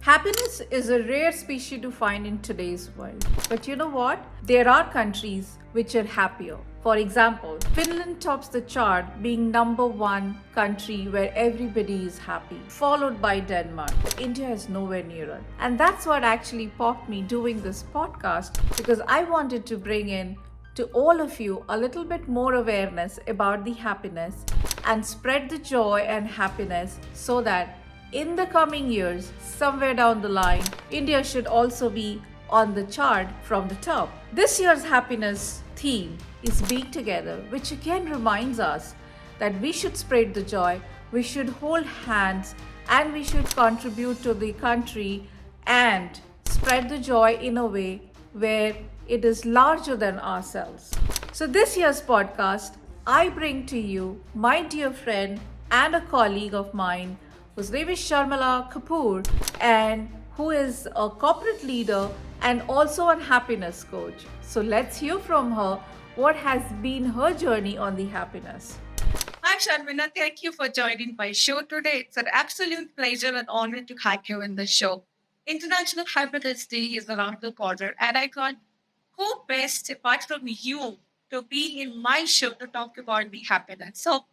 Happiness is a rare species to find in today's world. But you know what? There are countries which are happier. For example, Finland tops the chart being number one country where everybody is happy, followed by Denmark. But India is nowhere near it. And that's what actually popped me doing this podcast because I wanted to bring in to all of you a little bit more awareness about the happiness and spread the joy and happiness so that in the coming years, somewhere down the line, India should also be on the chart from the top. This year's happiness theme is Being Together, which again reminds us that we should spread the joy, we should hold hands, and we should contribute to the country and spread the joy in a way where it is larger than ourselves. So, this year's podcast, I bring to you my dear friend and a colleague of mine whose name is Sharmila Kapoor and who is a corporate leader and also a happiness coach. So let's hear from her what has been her journey on the happiness. Hi, Sharmina. Thank you for joining my show today. It's an absolute pleasure and honor to have you in the show. International Happiness Day is around the corner, and I thought, who best apart from you to be in my show to talk about the happiness? So,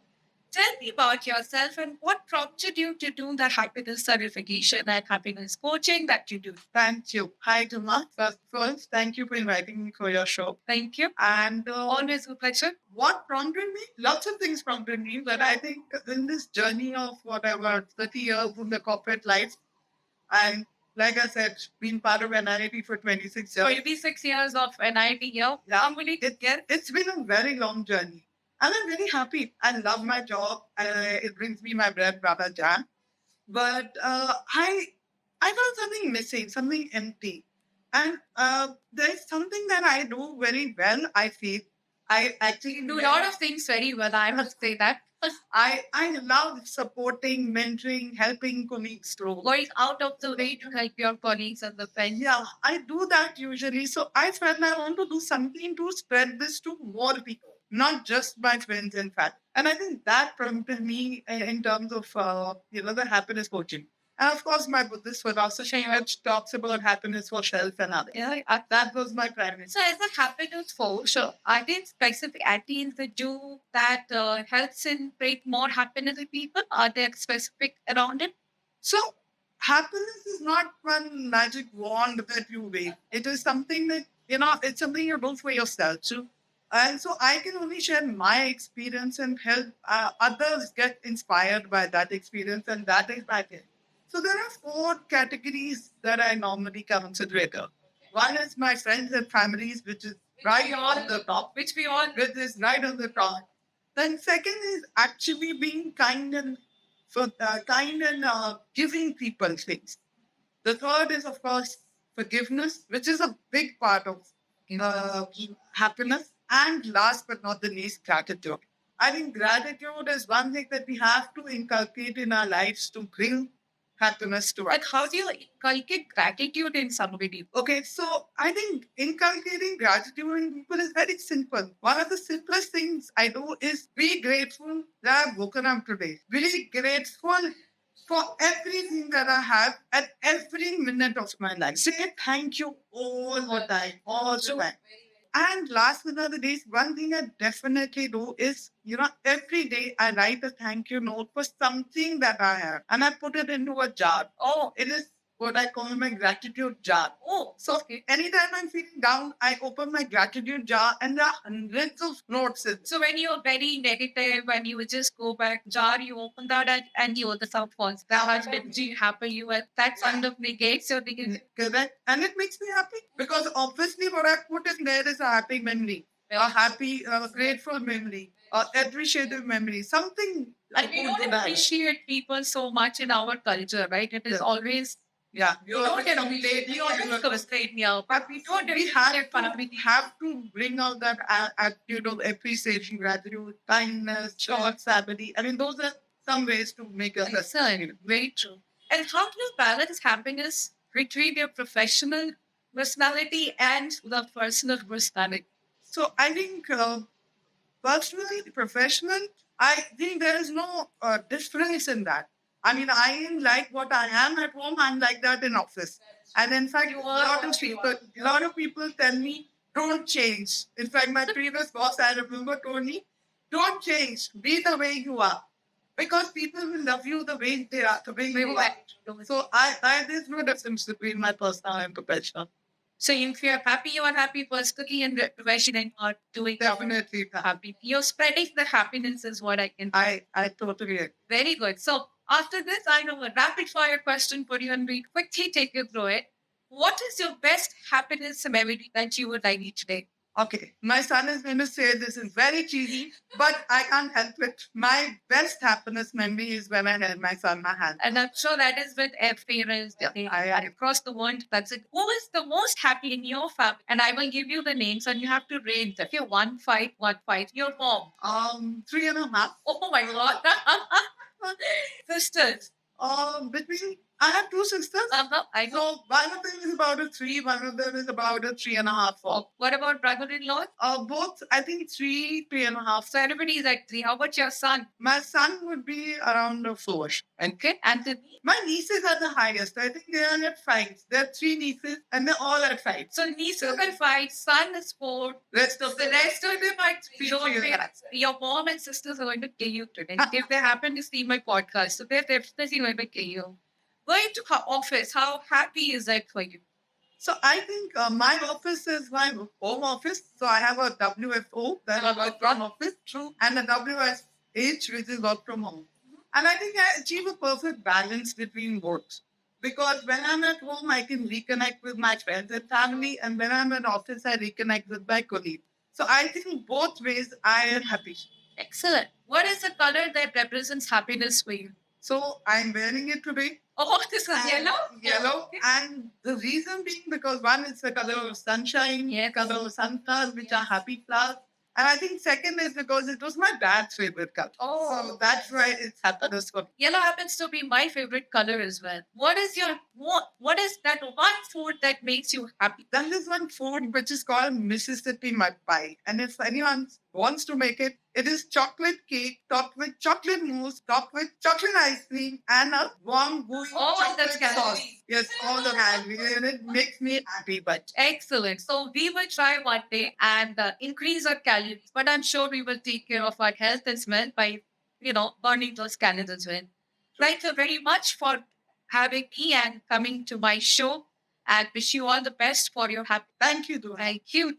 tell me about yourself and what prompted you to do the happiness certification and happiness coaching that you do. Thank you. Hi, Duma. First, thank you for inviting me for your show. Thank you. And always a pleasure. What prompted me? Lots of things prompted me, but I think in this journey of whatever 30 years in the corporate life, and like I said, been part of NIT for 26 years. 26 years of NIT here. Yeah, it's been a very long journey. And I'm very happy. I love my job. It brings me my bread, butter, jam. But I felt something missing, something empty. And there's something that I do very well, I feel. I actually do a lot of things very well, I must say that. I love supporting, mentoring, helping colleagues through. Going out of the way to help your colleagues and the friends. Yeah, I do that usually. So I felt I want to do something to spread this to more people, not just my friends, in fact. And I think that prompted me in terms of, the happiness coaching. And of course, my Buddhist philosophy, which talks about happiness for self and others. Yeah, that was my primary. So, as a happiness coach, are there specific activities that do that helps in create more happiness in people? Are there specific around it? So, happiness is not one magic wand that you wave. It is something that, it's something you do for yourself. And so I can only share my experience and help others get inspired by that experience, and that is my thing. So there are four categories that I normally consider it. One is my friends and families, which is right on the top, which is right on the top. Then second is actually being kind and giving people things. The third is, of course, forgiveness, which is a big part of uh, happiness. And last but not the least, gratitude. I think gratitude is one thing that we have to inculcate in our lives to bring happiness to us. And how do you inculcate gratitude in somebody? Okay, so I think inculcating gratitude in people is very simple. One of the simplest things I do is be grateful that I've woken up today. Be grateful for everything that I have at every minute of my life. Say thank you all the time, all the time. And last but not the least, one thing I definitely do is, every day I write a thank you note for something that I have and I put it into a jar. Oh, it is what I call my gratitude jar. Oh, so okay. Anytime I'm feeling down, I open my gratitude jar and there are hundreds of notes in. So when you're very negative, when you just go back jar, you open that and you the some points. That has been happy you with that kind of negates your negative. Correct. And it makes me happy because obviously what I put in there is a happy memory, a happy, grateful memory, appreciative memory, something. And we don't appreciate people so much in our culture, right? It is always we don't emulate, we don't frustrate me out, but we don't have to bring out that attitude of appreciation, gratitude, kindness, short, family. I mean, those are some ways to make us listen. Very true. And how do you balance happiness between your professional personality and the personal personality? So I think personally, professional, I think there is no difference in that. I mean, I am like what I am at home. I'm like that in office. And in fact, a lot of people tell me, don't change. In fact, my previous boss, I remember, told me, don't change. Be the way you are. Because people will love you the way they are, the way you are. So there's no difference between my personal and professional. So if you're happy, you are happy personally and professionally are doing Definitely. happy. You're spreading the happiness is what I can. I totally agree. Very good. So after this, I have a rapid fire question for you and we quickly take you through it. What is your best happiness memory that you would like me today? Okay, my son is going to say this is very cheesy, but I can't help it. My best happiness memory is when I held my son my hand. And I'm sure that is with every parents across the world. That's it. Who is the most happy in your family? And I will give you the names and you have to rate them. If you're one fight, your mom. 3.5. Oh my god. Sisters. Between I have two sisters. I know. So one of them is about a 3, one of them is about a 3.5. 4. What about brother-in-law? Both, I think 3, 3.5. So everybody is at 3. How about your son? My son would be around a 4. Okay. And my nieces are the highest. I think they are at 5. There are 3 nieces and they're all at 5. So nieces are 5, son is 4. Rest of The rest of them are 3. Your mom and sisters are going to kill you today. If they happen to see my podcast, so they're definitely going to kill you. Going to office, how happy is that for you? So I think my office is my home office. So I have a WFO, that is work from office, and a WSH, which is work from home. And I think I achieve a perfect balance between both. Because when I'm at home, I can reconnect with my friends and family. And when I'm in office, I reconnect with my colleagues. So I think both ways I am happy. Excellent. What is the color that represents happiness for you? So I'm wearing it today. Oh, this is yellow? Yellow. And the reason being because one is the color of sunshine, color of sunflowers, which are happy flowers. And I think second is because it was my dad's favorite color. Oh. So that's why it's happiness for me. Yellow happens to be my favorite color as well. What is that one food that makes you happy? Then there's one food which is called Mississippi mud pie. And if anyone wants to make it, it is chocolate cake topped with chocolate mousse, topped with chocolate ice cream, and a warm gooey chocolate sauce. Yes, all the calories, and it makes me happy. But excellent. So we will try one day and increase our calories, but I'm sure we will take care of our health as well by, burning those calories as well. Thank you very much for having me and coming to my show, and wish you all the best for your happy. thank you, Dua. Thank you.